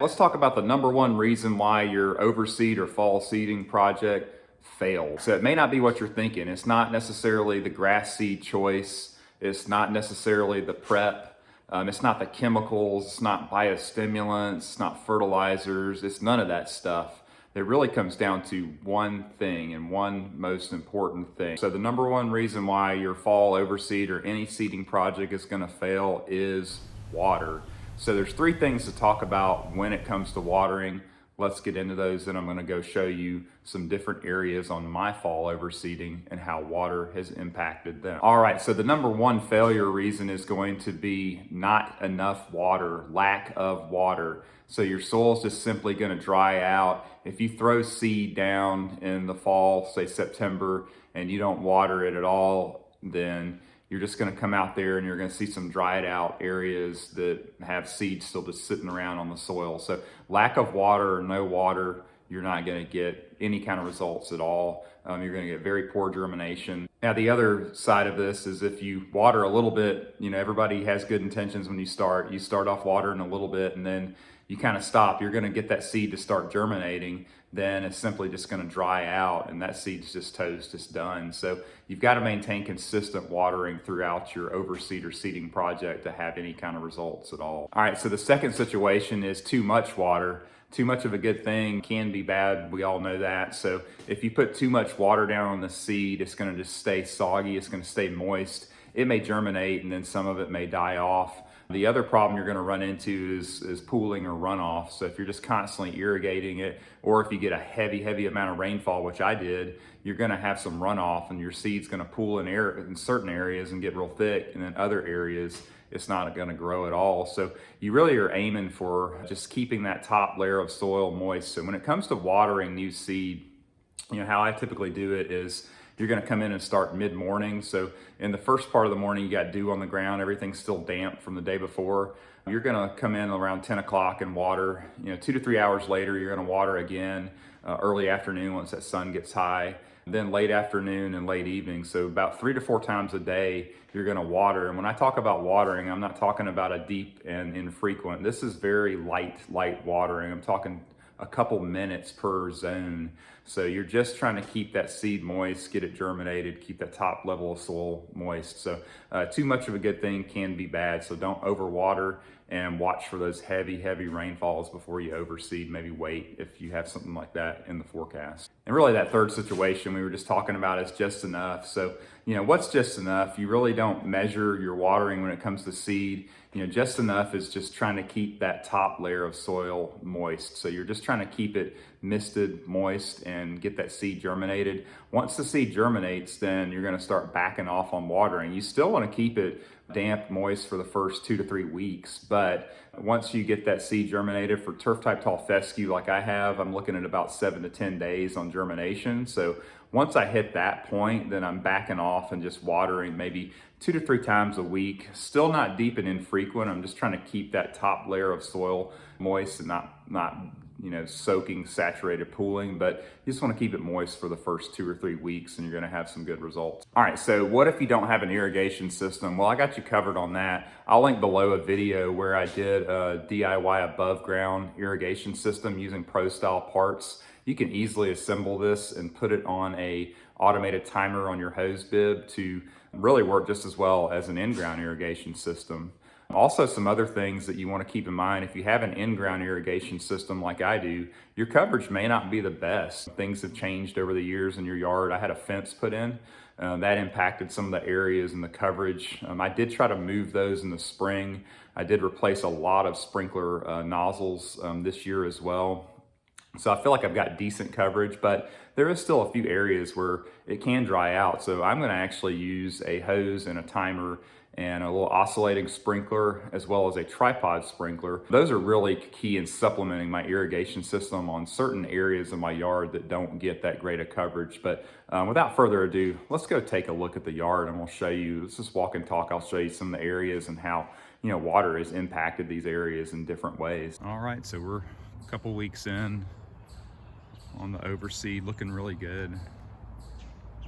Let's talk about the number one reason why your overseed or fall seeding project fails. So it may not be what you're thinking. It's not necessarily the grass seed choice. It's not necessarily the prep. It's not the chemicals. It's not biostimulants. It's not fertilizers. It's none of that stuff. It really comes down to one thing, and one most important thing. So the number one reason why your fall overseed or any seeding project is going to fail is water. So there's three things to talk about when it comes to watering. Let's get into those, and I'm going to go show you some different areas on my fall overseeding and how water has impacted them. All right, so the number one failure reason is going to be not enough water, lack of water. So your soil is just simply going to dry out. If you throw seed down in the fall, say September, and you don't water it at all, then you're just going to come out there and you're going to see some dried out areas that have seeds still just sitting around on the soil. So lack of water or no water, you're not going to get any kind of results at all. You're going to get very poor germination. Now, the other side of this is if you water a little bit, everybody has good intentions when you start. You start off watering a little bit and then you kind of stop. You're going to get that seed to start germinating. Then it's simply just going to dry out and that seed's just toast, it's done. So you've got to maintain consistent watering throughout your overseed or seeding project to have any kind of results at all. All right, so the second situation is too much water. Too much of a good thing can be bad, we all know that. So if you put too much water down on the seed, it's going to just stay soggy, it's going to stay moist. It may germinate and then some of it may die off. The other problem you're going to run into is pooling or runoff. So if you're just constantly irrigating it, or if you get a heavy amount of rainfall, which I did, you're going to have some runoff and your seed's going to pool in certain areas and get real thick, and then other areas it's not going to grow at all. So you really are aiming for just keeping that top layer of soil moist. So when it comes to watering new seed, how I typically do it is you're going to come in and start mid-morning. So in the first part of the morning, you got dew on the ground, everything's still damp from the day before. You're going to come in around 10 o'clock and water. 2 to 3 hours later, you're going to water again early afternoon once that sun gets high. Then late afternoon and late evening. So about 3 to 4 times a day, you're going to water. And when I talk about watering, I'm not talking about a deep and infrequent. This is very light watering. I'm talking a couple minutes per zone. So you're just trying to keep that seed moist, get it germinated, keep that top level of soil moist. So too much of a good thing can be bad. So don't overwater and watch for those heavy rainfalls before you overseed. Maybe wait if you have something like that in the forecast. And really that third situation we were just talking about is just enough. So, what's just enough? You really don't measure your watering when it comes to seed. Just enough is just trying to keep that top layer of soil moist. So you're just trying to keep it misted, moist, and get that seed germinated. Once the seed germinates, then you're going to start backing off on watering. You still want to keep it damp, moist for the first 2 to 3 weeks. But once you get that seed germinated for turf type tall fescue like I have, I'm looking at about 7 to 10 days on germination. So once I hit that point, then I'm backing off and just watering maybe 2 to 3 times a week. Still not deep and infrequent. I'm just trying to keep that top layer of soil moist and not soaking, saturated, pooling, but you just want to keep it moist for the first 2 or 3 weeks and you're going to have some good results. All right, so what if you don't have an irrigation system? Well, I got you covered on that. I'll link below a video where I did a DIY above ground irrigation system using pro style parts. You can easily assemble this and put it on a automated timer on your hose bib to really work just as well as an in-ground irrigation system. Also, some other things that you want to keep in mind, if you have an in-ground irrigation system like I do, your coverage may not be the best. Things have changed over the years in your yard. I had a fence put in. That impacted some of the areas and the coverage. I did try to move those in the spring. I did replace a lot of sprinkler nozzles this year as well. So I feel like I've got decent coverage, but there is still a few areas where it can dry out. So I'm going to actually use a hose and a timer and a little oscillating sprinkler as well as a tripod sprinkler. Those are really key in supplementing my irrigation system on certain areas of my yard that don't get that great of coverage. But without further ado, let's go take a look at the yard and we'll show you, let's just walk and talk. I'll show you some of the areas and how water has impacted these areas in different ways. All right, so we're a couple weeks in on the overseed, looking really good.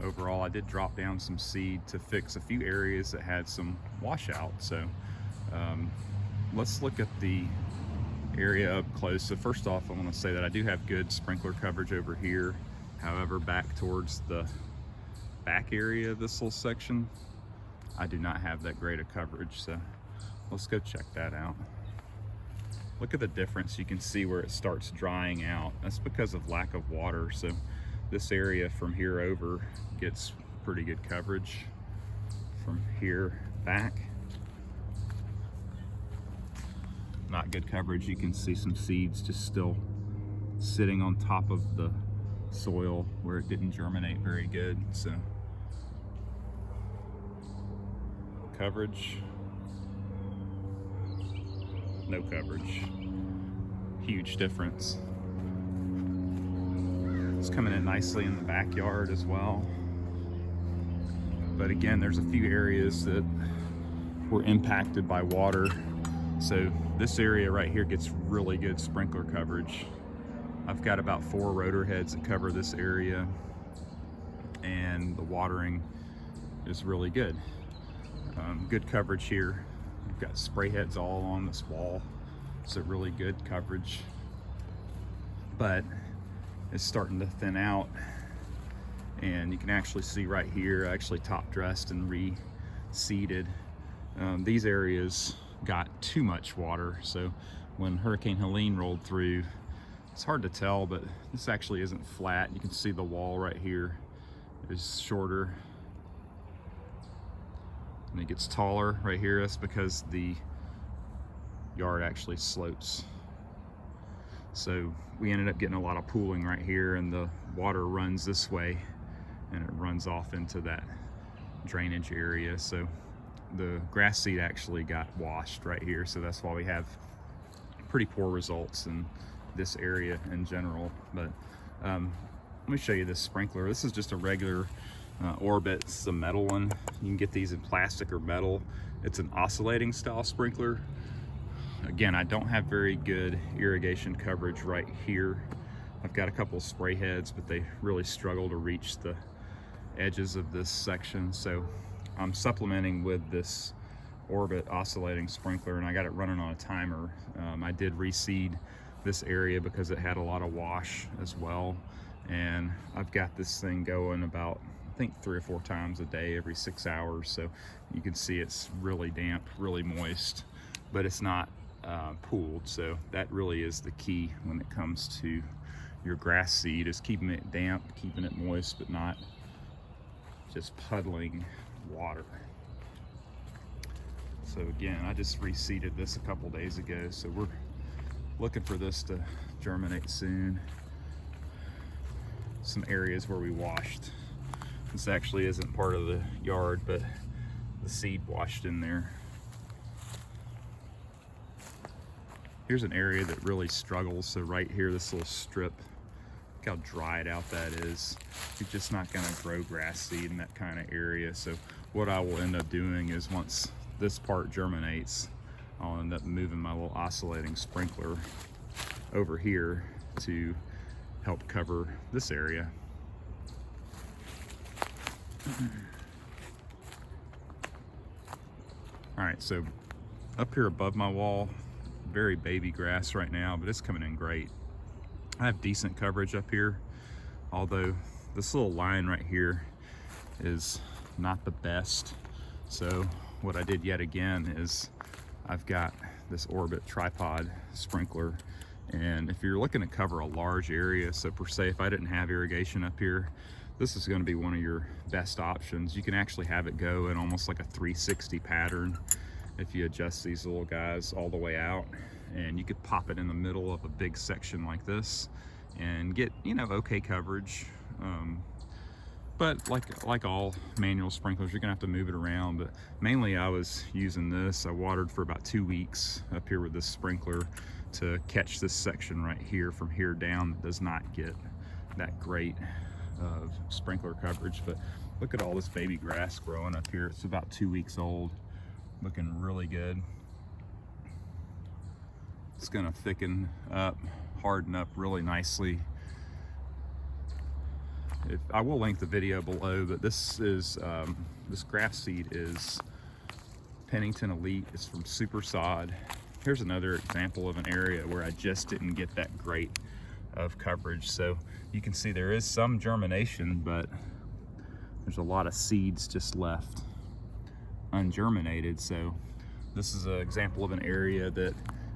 Overall, I did drop down some seed to fix a few areas that had some washout. So let's look at the area up close. So first off, I want to say that I do have good sprinkler coverage over here. However, back towards the back area of this little section, I do not have that great of coverage. So let's go check that out. Look at the difference. You can see where it starts drying out. That's because of lack of water. So this area from here over gets pretty good coverage. From here back, not good coverage. You can see some seeds just still sitting on top of the soil where it didn't germinate very good. So coverage, no coverage, huge difference. It's coming in nicely in the backyard as well. But again, there's a few areas that were impacted by water. So this area right here gets really good sprinkler coverage. I've got about 4 rotor heads that cover this area, and the watering is really good. Good coverage here. We've got spray heads all along this wall, so really good coverage. But it's starting to thin out, and you can actually see right here, I actually top dressed and reseeded. These areas got too much water, so when Hurricane Helene rolled through, it's hard to tell, but this actually isn't flat. You can see the wall right here is shorter, and it gets taller right here. That's because the yard actually slopes. So we ended up getting a lot of pooling right here, and the water runs this way and it runs off into that drainage area. So the grass seed actually got washed right here. So that's why we have pretty poor results in this area in general. But let me show you this sprinkler. This is just a regular Orbit. It's a metal one. You can get these in plastic or metal. It's an oscillating style sprinkler. Again, I don't have very good irrigation coverage right here. I've got a couple of spray heads, but they really struggle to reach the edges of this section. So I'm supplementing with this Orbit oscillating sprinkler, and I got it running on a timer. I did reseed this area because it had a lot of wash as well, and I've got this thing going about, I think, 3 or 4 times a day every 6 hours. So you can see it's really damp, really moist, but it's not pooled. So that really is the key when it comes to your grass seed, is keeping it damp, keeping it moist, but not just puddling water. So again, I just reseeded this a couple days ago, so we're looking for this to germinate soon. Some areas where we washed. This actually isn't part of the yard, but the seed washed in there. Here's an area that really struggles. So right here, this little strip, look how dried out that is. You're just not gonna grow grass seed in that kind of area. So what I will end up doing is, once this part germinates, I'll end up moving my little oscillating sprinkler over here to help cover this area. All right, so up here above my wall, very baby grass right now, but it's coming in great. I have decent coverage up here, although this little line right here is not the best. So what I did yet again is I've got this Orbit tripod sprinkler, and if you're looking to cover a large area, so per se, if I didn't have irrigation up here, this is going to be one of your best options. You can actually have it go in almost like a 360 pattern if you adjust these little guys all the way out, and you could pop it in the middle of a big section like this and get, you know, okay coverage. But like all manual sprinklers, you're gonna have to move it around. But mainly I was using this. I watered for about 2 weeks up here with this sprinkler to catch this section right here from here down that does not get that great of sprinkler coverage. But look at all this baby grass growing up here. It's about 2 weeks old, looking really good. It's gonna thicken up, harden up really nicely. I will link the video below, but this is this grass seed is Pennington Elite. It's from Super Sod. Here's another example of an area where I just didn't get that great of coverage. So you can see there is some germination, but there's a lot of seeds just left ungerminated. So this is an example of an area that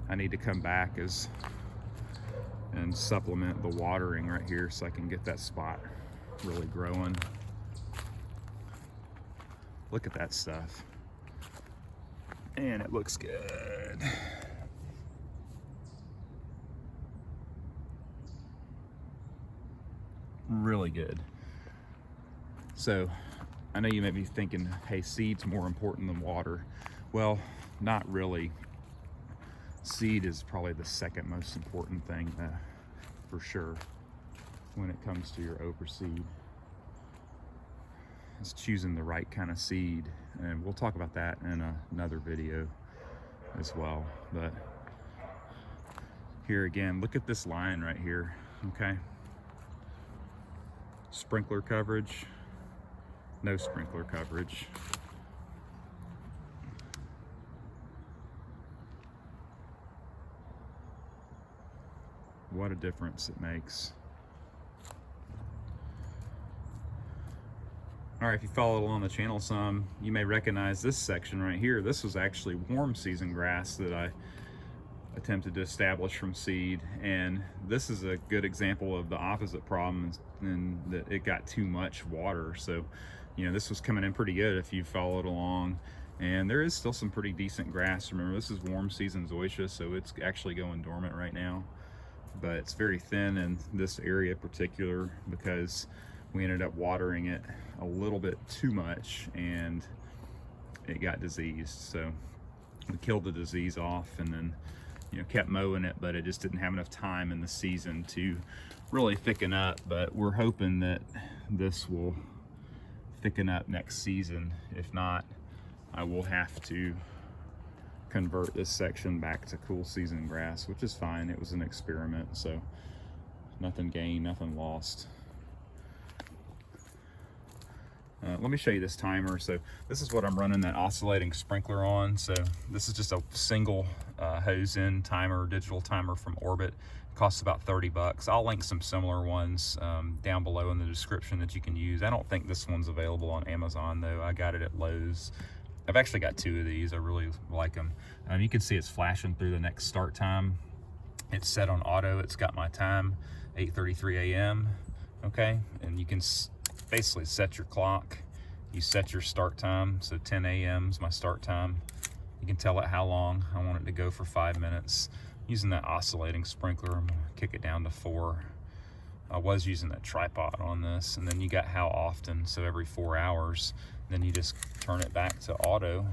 I need to come back and supplement the watering right here so I can get that spot really growing. Look at that stuff. And it looks good. Really good. So I know you may be thinking, hey, seed's more important than water. Well, not really. Seed is probably the second most important thing for sure when it comes to your overseed. It's choosing the right kind of seed, and we'll talk about that in another video as well. But here again, look at this line right here, okay? Sprinkler coverage, no sprinkler coverage. What a difference it makes. All right, if you followed along the channel some, you may recognize this section right here. This was actually warm season grass that I attempted to establish from seed, and this is a good example of the opposite problem, in that it got too much water. So, you know, this was coming in pretty good if you followed along, and there is still some pretty decent grass. Remember, this is warm season zoysia, so it's actually going dormant right now, but it's very thin in this area in particular because we ended up watering it a little bit too much and it got diseased. So we killed the disease off and then, you know, kept mowing it, but it just didn't have enough time in the season to really thicken up. But we're hoping that this will thicken up next season. If not, I will have to convert this section back to cool season grass, which is fine. It was an experiment, so nothing gained, nothing lost. Let me show you this timer. So this is what I'm running that oscillating sprinkler on. So this is just a single hose in timer, digital timer from Orbit. It costs about 30 bucks. I'll link some similar ones down below in the description that you can use. I don't think this one's available on Amazon though. I got it at Lowe's. I've actually got two of these. I really like them. You can see it's flashing through the next start time. It's set on auto. It's got my time, 8:33 a.m. Okay, and you can basically set your clock. You set your start time, so 10 a.m. is my start time. You can tell it how long. I want it to go for 5 minutes. Using that oscillating sprinkler, I'm gonna kick it down to 4. I was using that tripod on this, and then you got how often, so every 4 hours. Then you just turn it back to auto,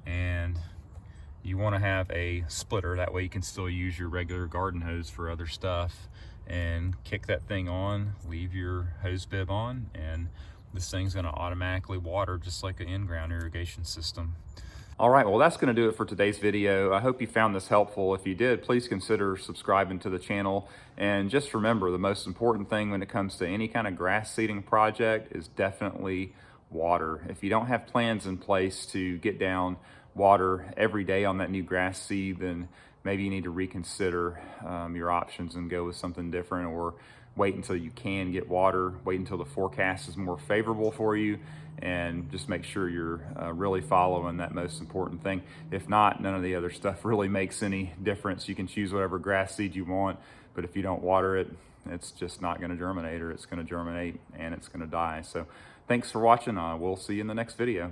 and you want to have a splitter, that way you can still use your regular garden hose for other stuff, and kick that thing on, leave your hose bib on, and this thing's going to automatically water just like an in-ground irrigation system. All right, well, that's going to do it for today's video. I hope you found this helpful. If you did, please consider subscribing to the channel. And just remember, the most important thing when it comes to any kind of grass seeding project is definitely water. If you don't have plans in place to get down water every day on that new grass seed, then maybe you need to reconsider your options and go with something different, or wait until you can get water, wait until the forecast is more favorable for you, and just make sure you're really following that most important thing. If not, none of the other stuff really makes any difference. You can choose whatever grass seed you want, but if you don't water it, it's just not gonna germinate, or it's gonna germinate and it's gonna die. So thanks for watching. We'll see you in the next video.